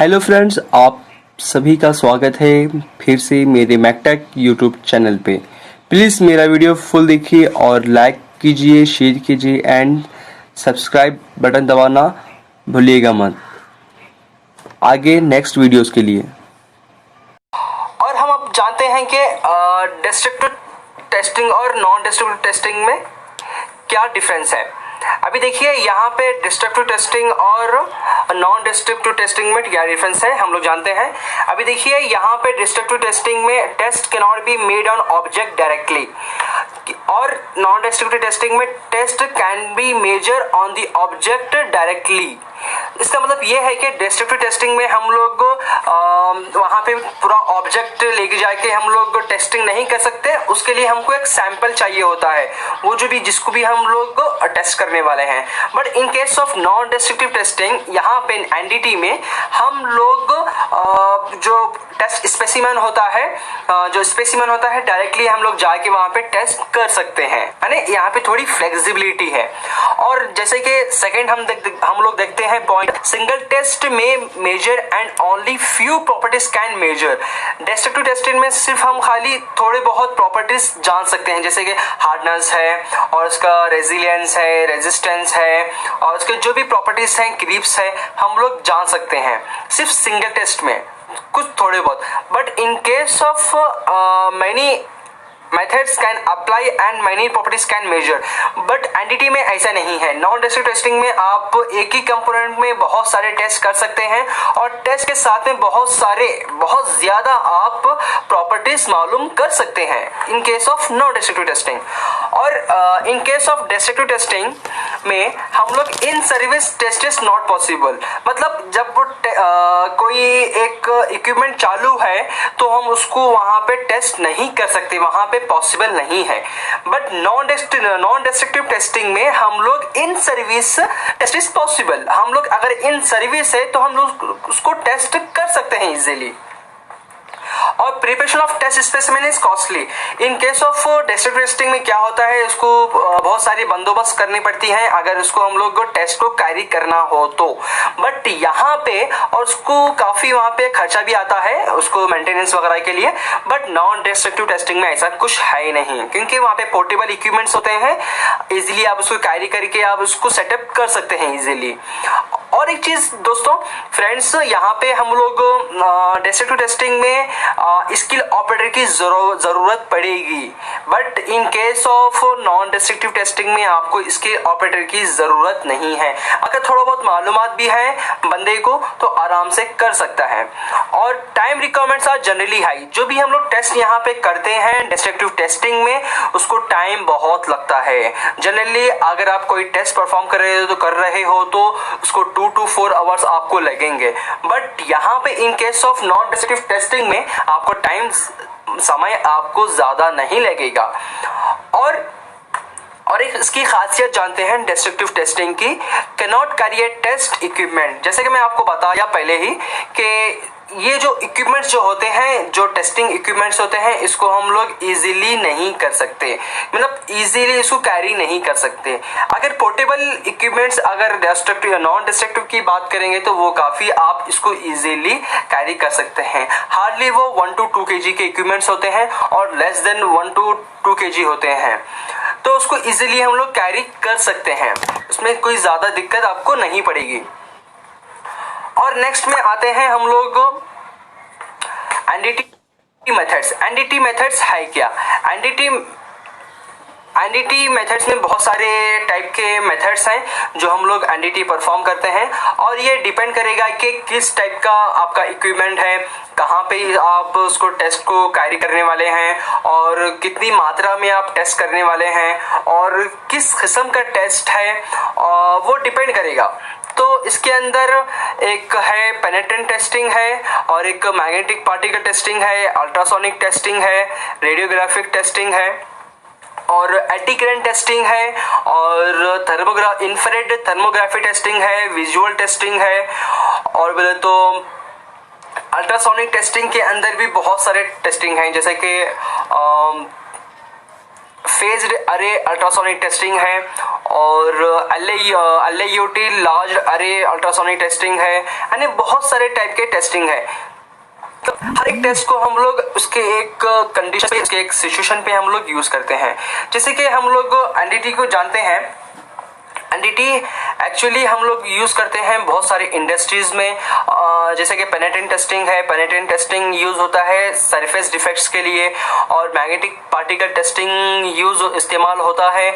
Hello friends, आप सभी का स्वागत है फिर से मेरे मैकटेक यूट्यूब चैनल पे। प्लीज़ मेरा वीडियो फुल देखिए और लाइक कीजिए, शेयर कीजिए एंड सब्सक्राइब बटन दबाना भूलिएगा मत आगे नेक्स्ट वीडियोस के लिए। और हम अब जानते हैं कि डिस्ट्रक्टिव टेस्टिंग और नॉन डिस्ट्रक्टिव टेस्टिंग में क्या डिफरेंस है। अभी देखिए यहाँ पे डिस्ट्रक्टिव टेस्टिंग और नॉन डिस्ट्रक्टिव टेस्टिंग में क्या डिफरेंस है हम लोग जानते हैं। अभी देखिए यहाँ पे डिस्ट्रक्टिव टेस्टिंग में test can not be made on object directly, और नॉन डिस्ट्रक्टिव टेस्टिंग में test can be measure on the object directly. इसका मतलब ये है कि डिस्ट्रक्टिव टेस्टिंग में हम लोग वहां पे पूरा ऑब्जेक्ट लेके जाके हम लोग टेस्टिंग नहीं कर सकते, उसके लिए हमको एक सैंपल चाहिए होता है, वो जो भी जिसको भी हम लोग टेस्ट करने वाले हैं। But in case of non destructive testing यहाँ पे एनडीटी में हम लोग जो टेस्ट स्पेसिमेन होता है डायरेक्टली हम लोग जाके वहां पे टेस्ट कर सकते हैं, यानी यहाँ पे थोड़ी फ्लेक्सिबिलिटी है। और जैसे कि सेकंड हम लोग देखते हैं पॉइंट, सिंगल टेस्ट में measure and only few properties can measure. Destructive testing में सिर्फ हम खाली थोड़े बहुत प्रॉपर्टीज जान सकते हैं, जैसे कि हार्डनेस है और उसका रेजिलियंस है, रेजिस्टेंस है, और उसके जो भी प्रॉपर्टीज हैं, क्रीप्स है, हम लोग जान सकते हैं सिर्फ सिंगल टेस्ट में कुछ थोड़े बहुत। But in case of many methods can apply and many properties can measure, but NDT में ऐसा नहीं है। नॉन डिस्ट्रक्टिव टेस्टिंग में आप एक ही कंपोनेंट में बहुत सारे टेस्ट कर सकते हैं और टेस्ट के साथ में बहुत ज्यादा आप प्रॉपर्टीज मालूम कर सकते हैं in case of non destructive testing. और in case of destructive testing में हम लोग in service test is not possible, मतलब जब कोई एक इक्विपमेंट चालू है तो हम उसको वहां पे टेस्ट नहीं कर सकते, वहां पे पॉसिबल नहीं है। बट नॉन डिस्ट्रक्टिव टेस्टिंग में हम लोग in service test is possible, हम लोग अगर इन सर्विस है तो हम लोग उसको टेस्ट कर सकते हैं इजीली। और preparation of test specimen is costly. In case of destructive testing में क्या होता है, उसको बहुत सारी बंदोबस्त करनी पड़ती है अगर उसको हम लोग टेस्ट को कैरी करना हो तो। बट यहाँ पे और उसको काफी वहां पे खर्चा भी आता है उसको मेंटेनेंस वगैरह के लिए। बट नॉन डिस्ट्रक्टिव टेस्टिंग में ऐसा कुछ है ही नहीं, क्योंकि वहां पे पोर्टेबल इक्विपमेंट्स होते हैं, इजिली आप उसको कैरी करके आप उसको सेटअप कर सकते हैं इजिली। और एक चीज दोस्तों फ्रेंड्स, यहाँ पे हम लोग डिस्ट्रक्टिव टेस्टिंग में स्किल ऑपरेटर की जरूरत पड़ेगी, but in case of non destructive testing में आपको स्किल ऑपरेटर की जरूरत नहीं है। अगर थोड़ा बहुत मालूमात भी है बंदे को तो आराम से कर सकता है। और time requirements are generally high. जो भी हम लोग टेस्ट यहाँ पे करते हैं डिस्ट्रक्टिव टेस्टिंग में, उसको टाइम बहुत लगता है। जनरली अगर आप कोई टेस्ट परफॉर्म कर रहे हो तो उसको 2 to 4 आवर्स आपको लगेंगे। बट यहाँ पे इन case of non destructive testing में आपको समय आपको ज्यादा नहीं लगेगा। और एक इसकी खासियत जानते हैं डिस्ट्रक्टिव टेस्टिंग की, can not carry a test equipment. जैसे कि मैं आपको बताया पहले ही कि ये जो इक्विपमेंट्स जो होते हैं, जो टेस्टिंग इक्विपमेंट्स होते हैं, इसको हम लोग इजीली नहीं कर सकते, मतलब इजीली इसको कैरी नहीं कर सकते। अगर पोर्टेबल इक्विपमेंट्स अगर डिस्ट्रक्टिव या नॉन डिस्ट्रक्टिव की बात करेंगे तो वो काफी आप इसको इजीली कैरी कर सकते हैं। हार्डली वो 1 to 2 kg के इक्विपमेंट्स होते हैं और लेस देन 1 to 2 kg होते हैं, तो उसको इजीली हम लोग कैरी कर सकते हैं, उसमें कोई ज्यादा दिक्कत आपको नहीं पड़ेगी। और नेक्स्ट में आते हैं हम लोग एनडीटी मेथड्स। एनडीटी मेथड्स है क्या? एनडीटी मेथड्स में बहुत सारे टाइप के मेथड्स हैं जो हम लोग एनडीटी परफॉर्म करते हैं, और ये डिपेंड करेगा कि किस टाइप का आपका इक्विपमेंट है, कहाँ पे आप उसको टेस्ट को कैरी करने वाले हैं, और कितनी मात्रा में आप टेस्ट करने वाले हैं, और किस किस्म का टेस्ट है, वो डिपेंड करेगा। तो इसके अंदर एक है पेनिट्रेंट टेस्टिंग है, और एक मैग्नेटिक पार्टिकल टेस्टिंग है, अल्ट्रासोनिक टेस्टिंग है, रेडियोग्राफिक टेस्टिंग है, और एंटी-करंट टेस्टिंग है, और इंफ्रारेड थर्मोग्राफी टेस्टिंग है, विजुअल टेस्टिंग है, और बोले तो अल्ट्रासोनिक टेस्टिंग के अंदर भी बहुत सारे टेस्टिंग हैं, जैसे कि फेज्ड अरे अल्ट्रासोनिक टेस्टिंग है, और LAUT लार्ज अरे अल्ट्रासोनिक टेस्टिंग है, यानी बहुत सारे टाइप के टेस्टिंग है। तो हर एक टेस्ट को हम लोग उसके एक कंडीशन पे, उसके एक सिचुएशन पे हम लोग यूज करते हैं। जैसे कि हम लोग एनडीटी को जानते हैं। एनडीटी एक्चुअली हम लोग यूज करते हैं बहुत सारी इंडस्ट्रीज में, जैसे कि पेनिट्रेंट टेस्टिंग है। पेनिट्रेंट टेस्टिंग यूज होता है सरफेस डिफेक्ट्स के लिए, और मैग्नेटिक पार्टिकल टेस्टिंग इस्तेमाल होता है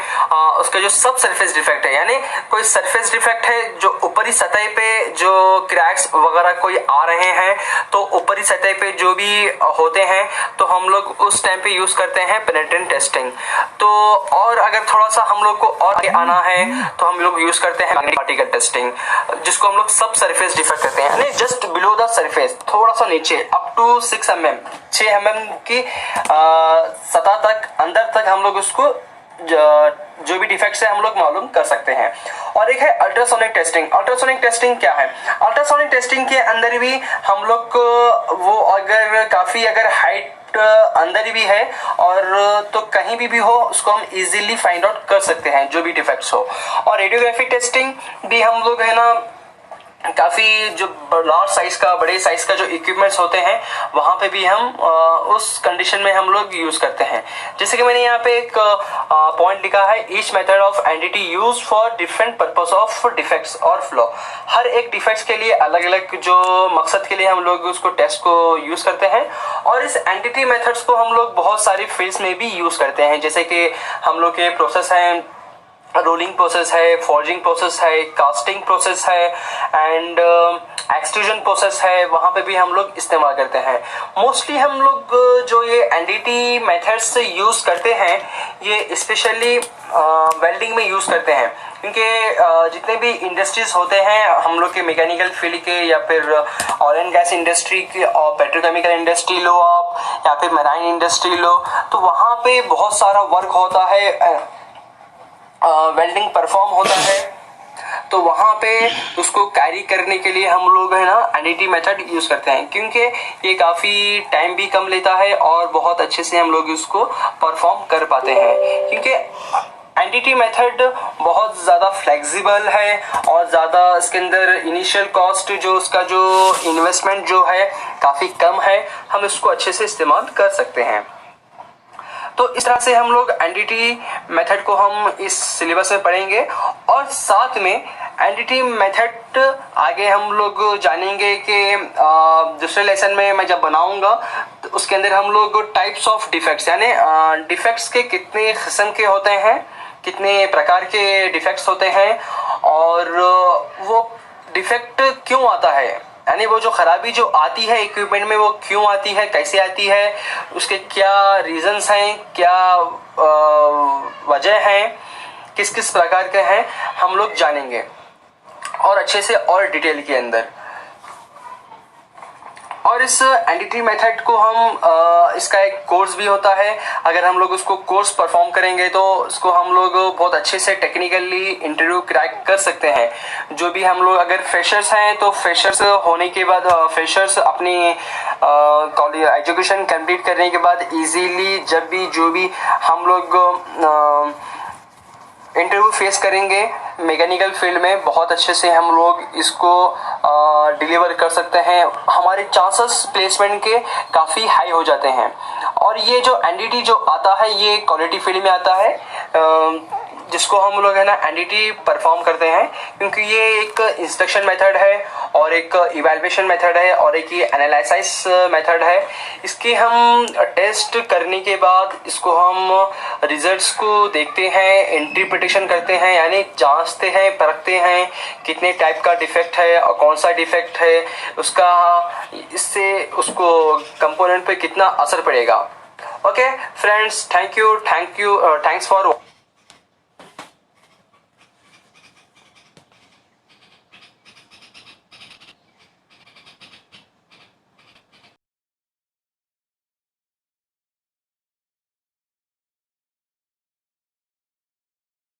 उसका जो सब सरफेस डिफेक्ट है, यानी कोई सरफेस डिफेक्ट है जो ऊपरी सतह पे जो क्रैक्स वगैरह कोई आ रहे हैं, तो ऊपरी सतह पे जो भी होते हैं तो हम लोग उस टाइम पे यूज करते हैं पेनिट्रेंट टेस्टिंग। तो और अगर थोड़ा सा हम लोग को और आगे आना है तो हम लोग यूज करते हैं मैग्नेटिक पार्टिकल टेस्टिंग, जिसको हम लोग सब सरफेस डिफेक्ट करते हैं, यानी जस्ट बिलो द सरफेस, थोड़ा सा नीचे अप टू 6 mm की सतह तक, अंदर तक हम लोग उसको जो भी डिफेक्ट्स है हम लोग मालूम कर सकते हैं। और एक है अल्ट्रासोनिक टेस्टिंग। अल्ट्रासोनिक टेस्टिंग क्या है? अल्ट्रासोनिक टेस्टिंग के अंदर भी हम लोग वो अगर काफी अगर हाइट अंदर भी है और तो कहीं भी हो उसको हम इजीली फाइंड आउट कर सकते हैं जो भी डिफेक्ट्स हो। और रेडियोग्राफी टेस्टिंग भी हम लोग है ना काफी जो लार्ज साइज का, बड़े साइज का जो इक्विपमेंट्स होते हैं वहां पे भी हम उस कंडीशन में हम लोग यूज करते हैं। जैसे कि मैंने यहाँ पे एक पॉइंट लिखा है, each method of NDT use for different purpose of defects और फ्लॉ। हर एक डिफेक्ट्स के लिए अलग अलग जो मकसद के लिए हम लोग उसको टेस्ट को यूज करते हैं। और इस एनडीटी मेथड्स को हम लोग बहुत सारी फील्ड्स में भी यूज करते हैं, जैसे कि हम लोग के प्रोसेस हैं, रोलिंग प्रोसेस है, फॉर्जिंग प्रोसेस है, कास्टिंग प्रोसेस है एंड एक्सट्रूजन प्रोसेस है, वहां पे भी हम लोग इस्तेमाल करते हैं। मोस्टली हम लोग जो ये एनडीटी मेथड्स यूज करते हैं ये स्पेशली वेल्डिंग में यूज करते हैं, क्योंकि जितने भी इंडस्ट्रीज होते हैं हम लोग के मैकेनिकल फील्ड के या फिर ऑयल एंड गैस इंडस्ट्री के और पेट्रोकेमिकल इंडस्ट्री लो आप या फिर मैराइन इंडस्ट्री लो, तो वहां पे बहुत सारा वर्क होता है, वेल्डिंग परफॉर्म होता है, तो वहां पे उसको कैरी करने के लिए हम लोग है ना एनडीटी मेथड यूज करते हैं, क्योंकि ये काफी टाइम भी कम लेता है और बहुत अच्छे से हम लोग इसको परफॉर्म कर पाते हैं, क्योंकि एनडीटी मेथड बहुत ज़्यादा फ्लेक्सिबल है और ज़्यादा इसके अंदर इनिशियल कॉस्ट जो उसका जो इन्वेस्टमेंट जो है काफ़ी कम है, हम इसको अच्छे से इस्तेमाल कर सकते हैं। तो इस तरह से हम लोग एनडीटी मेथड को हम इस सिलेबस में पढ़ेंगे और साथ में एनडीटी मेथड आगे हम लोग जानेंगे कि दूसरे लेसन में मैं जब बनाऊंगा तो उसके अंदर हम लोग टाइप्स ऑफ डिफेक्ट्स, यानी डिफेक्ट्स के कितने किस्म के होते हैं, कितने प्रकार के डिफेक्ट्स होते हैं और वो डिफेक्ट क्यों आता है, यानी वो जो खराबी जो आती है इक्विपमेंट में वो क्यों आती है, कैसे आती है, उसके क्या रीजंस हैं, क्या वजह हैं, किस किस प्रकार के हैं, हम लोग जानेंगे और अच्छे से और डिटेल के अंदर। और इस एनडीटी मेथड को हम इसका एक कोर्स भी होता है, अगर हम लोग उसको कोर्स परफॉर्म करेंगे तो उसको हम लोग बहुत अच्छे से टेक्निकली इंटरव्यू क्रैक कर सकते हैं। जो भी हम लोग अगर फ्रेशर्स हैं तो फ्रेशर्स होने के बाद फ्रेशर्स अपनी कॉलेज एजुकेशन कंप्लीट करने के बाद इजीली जब भी जो भी हम लोग इंटरव्यू फेस करेंगे मैकेनिकल फील्ड में बहुत अच्छे से हम लोग इसको डिलीवर कर सकते हैं, हमारे चांसेस प्लेसमेंट के काफ़ी हाई हो जाते हैं। और ये जो एनडीटी जो आता है ये क्वालिटी फील्ड में आता है, जिसको हम लोग है ना एनडीटी परफॉर्म करते हैं, क्योंकि ये एक इंस्पेक्शन मेथड है और एक इवैल्यूएशन मेथड है और एक ये एनालिसिस मेथड है। इसके हम टेस्ट करने के बाद इसको हम रिजल्ट्स को देखते हैं, इंटरप्रिटेशन करते हैं, यानी जांचते हैं, परखते हैं कितने टाइप का डिफेक्ट है और कौन सा डिफेक्ट है, उसका इससे उसको कंपोनेंट पे कितना असर पड़ेगा। Okay friends, thanks for